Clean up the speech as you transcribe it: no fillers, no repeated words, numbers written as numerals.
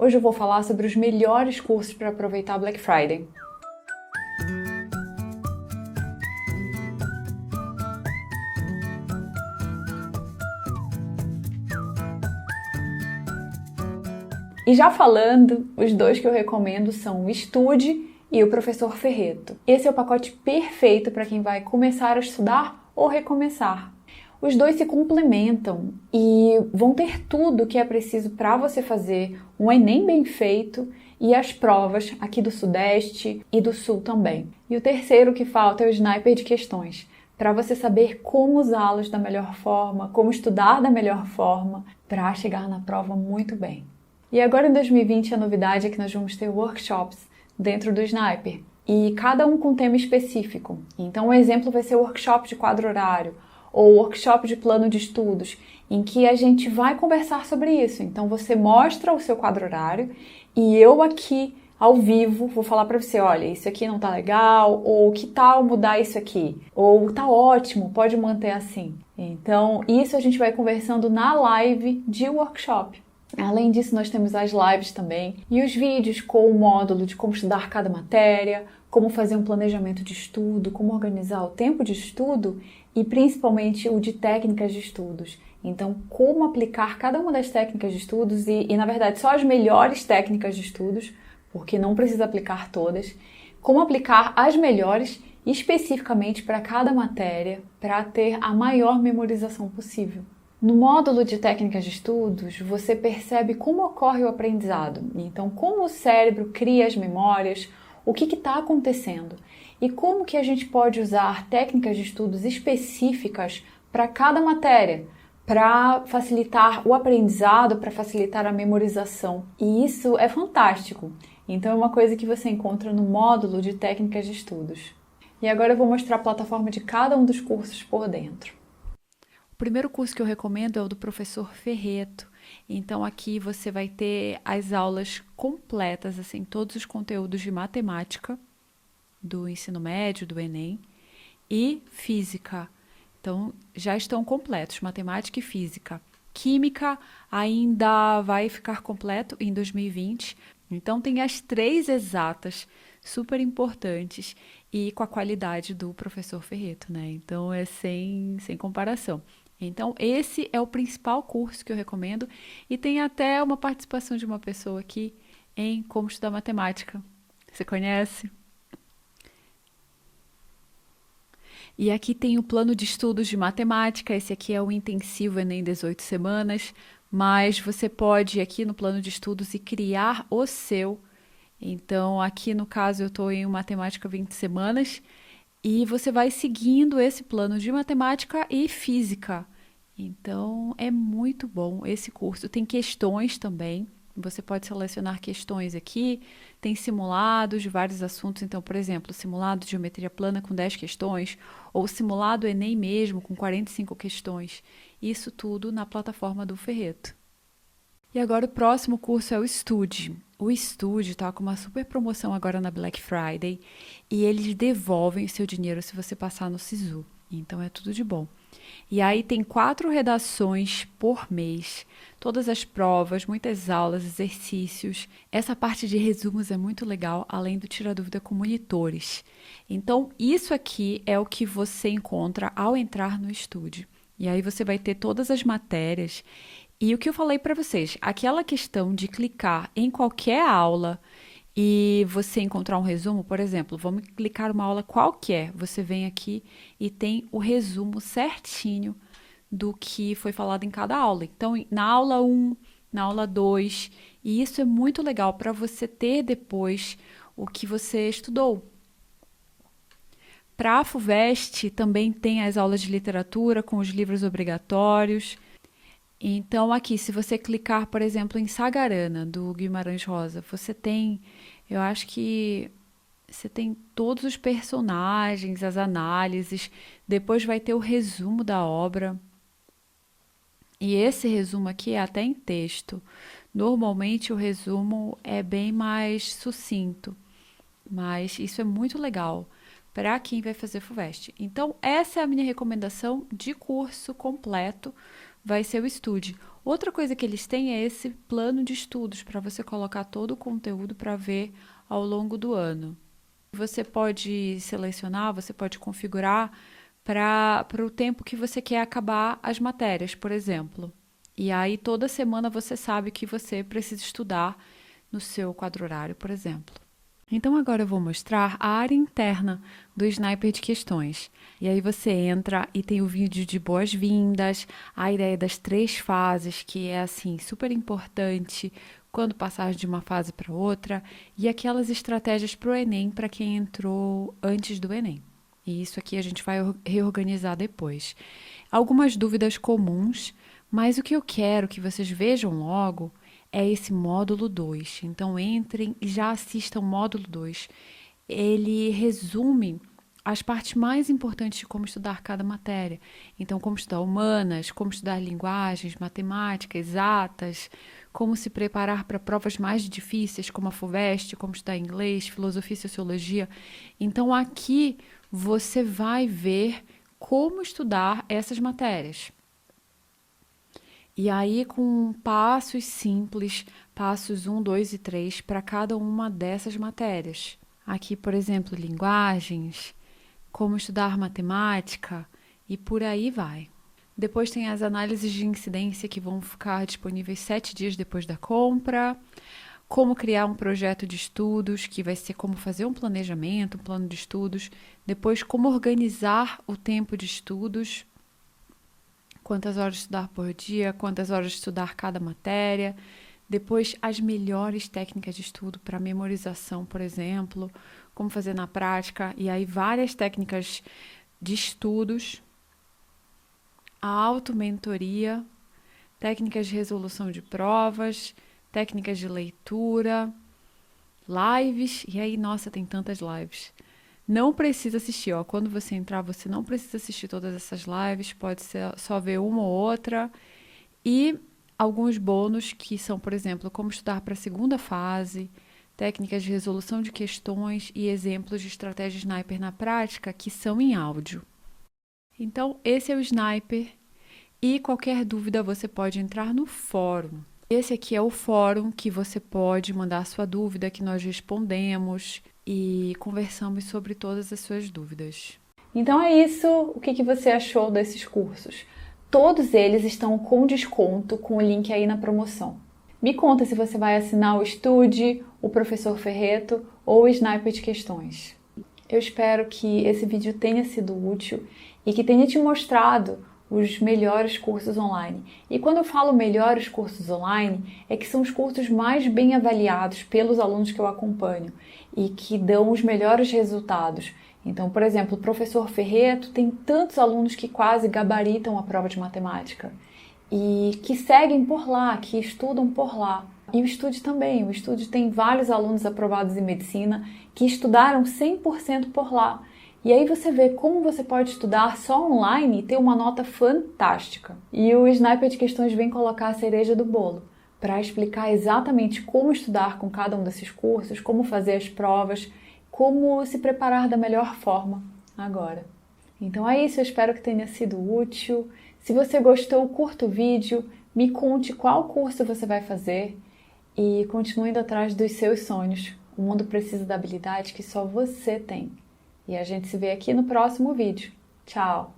Hoje eu vou falar sobre os melhores cursos para aproveitar a Black Friday. E já falando, os dois que eu recomendo são o Estude e o Professor Ferreto. Esse é o pacote perfeito para quem vai começar a estudar ou recomeçar. Os dois se complementam e vão ter tudo o que é preciso para você fazer um Enem bem feito e as provas aqui do Sudeste e do Sul também. E o terceiro que falta é o Sniper de Questões, para você saber como usá-los da melhor forma, como estudar da melhor forma para chegar na prova muito bem. E agora em 2020 a novidade é que nós vamos ter workshops dentro do Sniper e cada um com tema específico. Então um exemplo vai ser o workshop de quadro horário ou workshop de plano de estudos, em que a gente vai conversar sobre isso. Então você mostra o seu quadro horário e eu aqui ao vivo vou falar para você, olha, isso aqui não tá legal, ou que tal mudar isso aqui? Ou tá ótimo, pode manter assim. Então isso a gente vai conversando na live de workshop. Além disso, nós temos as lives também e os vídeos com o módulo de como estudar cada matéria, como fazer um planejamento de estudo, como organizar o tempo de estudo e principalmente o de técnicas de estudos. Então, como aplicar cada uma das técnicas de estudos e na verdade, só as melhores técnicas de estudos, porque não precisa aplicar todas, como aplicar as melhores especificamente para cada matéria para ter a maior memorização possível. No módulo de técnicas de estudos, você percebe como ocorre o aprendizado. Então, como o cérebro cria as memórias, o que está acontecendo e como que a gente pode usar técnicas de estudos específicas para cada matéria, para facilitar o aprendizado, para facilitar a memorização. E isso é fantástico. Então, é uma coisa que você encontra no módulo de técnicas de estudos. E agora eu vou mostrar a plataforma de cada um dos cursos por dentro. O primeiro curso que eu recomendo é o do Professor Ferreto. Então aqui você vai ter as aulas completas, assim, todos os conteúdos de matemática do ensino médio, do Enem, e física. Então já estão completos, matemática e física. Química ainda vai ficar completo em 2020. Então tem as 3 exatas, super importantes, e com a qualidade do Professor Ferreto, né? Então é sem comparação. Então, esse é o principal curso que eu recomendo e tem até uma participação de uma pessoa aqui em Como Estudar Matemática. Você conhece? E aqui tem o plano de estudos de matemática, esse aqui é o intensivo Enem 18 semanas, mas você pode ir aqui no plano de estudos e criar o seu. Então, aqui no caso eu estou em matemática 20 semanas, e você vai seguindo esse plano de matemática e física. Então, é muito bom esse curso. Tem questões também. Você pode selecionar questões aqui. Tem simulados de vários assuntos. Então, por exemplo, simulado de geometria plana com 10 questões, ou simulado Enem mesmo com 45 questões. Isso tudo na plataforma do Ferreto. E agora o próximo curso é o Estude. O Estude está com uma super promoção agora na Black Friday e eles devolvem o seu dinheiro se você passar no Sisu. Então é tudo de bom. E aí tem 4 redações por mês, todas as provas, muitas aulas, exercícios. Essa parte de resumos é muito legal, além do Tira Dúvida com monitores. Então isso aqui é o que você encontra ao entrar no Estude. E aí você vai ter todas as matérias. E o que eu falei para vocês, aquela questão de clicar em qualquer aula e você encontrar um resumo, por exemplo, vamos clicar uma aula qualquer, você vem aqui e tem o resumo certinho do que foi falado em cada aula. Então, na aula 1, na aula 2, e isso é muito legal para você ter depois o que você estudou. Para a FUVEST também tem as aulas de literatura com os livros obrigatórios. Então, aqui, se você clicar, por exemplo, em Sagarana, do Guimarães Rosa, você tem, eu acho que você tem todos os personagens, as análises, depois vai ter o resumo da obra. E esse resumo aqui é até em texto. Normalmente, o resumo é bem mais sucinto, mas isso é muito legal para quem vai fazer FUVEST. Então, essa é a minha recomendação de curso completo, vai ser o Estude. Outra coisa que eles têm é esse plano de estudos para você colocar todo o conteúdo para ver ao longo do ano. Você pode selecionar, você pode configurar para o tempo que você quer acabar as matérias, por exemplo. E aí toda semana você sabe que você precisa estudar no seu quadro horário, por exemplo. Então agora eu vou mostrar a área interna do Sniper de questões. E aí você entra e tem o vídeo de boas-vindas, a ideia das 3 fases, que é assim super importante quando passar de uma fase para outra, e aquelas estratégias para o Enem para quem entrou antes do Enem. E isso aqui a gente vai reorganizar depois. Algumas dúvidas comuns, mas o que eu quero que vocês vejam logo é esse módulo 2. Então, entrem e já assistam o módulo 2. Ele resume as partes mais importantes de como estudar cada matéria. Então, como estudar humanas, como estudar linguagens, matemática, exatas, como se preparar para provas mais difíceis, como a FUVEST, como estudar inglês, filosofia e sociologia. Então, aqui você vai ver como estudar essas matérias. E aí, com passos simples, passos 1, 2 e 3 para cada uma dessas matérias. Aqui, por exemplo, linguagens, como estudar matemática e por aí vai. Depois tem as análises de incidência que vão ficar disponíveis 7 dias depois da compra. Como criar um projeto de estudos, que vai ser como fazer um planejamento, um plano de estudos. Depois, como organizar o tempo de estudos. Quantas horas estudar por dia, quantas horas estudar cada matéria. Depois, as melhores técnicas de estudo para memorização, por exemplo, como fazer na prática, e aí várias técnicas de estudos, a automentoria, técnicas de resolução de provas, técnicas de leitura, lives, e aí, nossa, tem tantas lives. Não precisa assistir, ó. Quando você entrar, você não precisa assistir todas essas lives, pode ser só ver uma ou outra. E alguns bônus que são, por exemplo, como estudar para a segunda fase, técnicas de resolução de questões e exemplos de estratégia Sniper na prática, que são em áudio. Então, esse é o Sniper. E qualquer dúvida você pode entrar no fórum. Esse aqui é o fórum que você pode mandar sua dúvida, que nós respondemos e conversamos sobre todas as suas dúvidas. Então é isso. O que você achou desses cursos? Todos eles estão com desconto, com o link aí na promoção. Me conta se você vai assinar o Estude, o Professor Ferreto ou o Sniper de Questões. Eu espero que esse vídeo tenha sido útil e que tenha te mostrado os melhores cursos online. E quando eu falo melhores cursos online, é que são os cursos mais bem avaliados pelos alunos que eu acompanho e que dão os melhores resultados. Então, por exemplo, o Professor Ferreto tem tantos alunos que quase gabaritam a prova de matemática e que seguem por lá, que estudam por lá. E o Estude também. O Estude tem vários alunos aprovados em medicina que estudaram 100% por lá. E aí você vê como você pode estudar só online e ter uma nota fantástica. E o Sniper de Questões vem colocar a cereja do bolo para explicar exatamente como estudar com cada um desses cursos, como fazer as provas, como se preparar da melhor forma agora. Então é isso, eu espero que tenha sido útil. Se você gostou, curta o vídeo, me conte qual curso você vai fazer e continue indo atrás dos seus sonhos. O mundo precisa da habilidade que só você tem. E a gente se vê aqui no próximo vídeo. Tchau!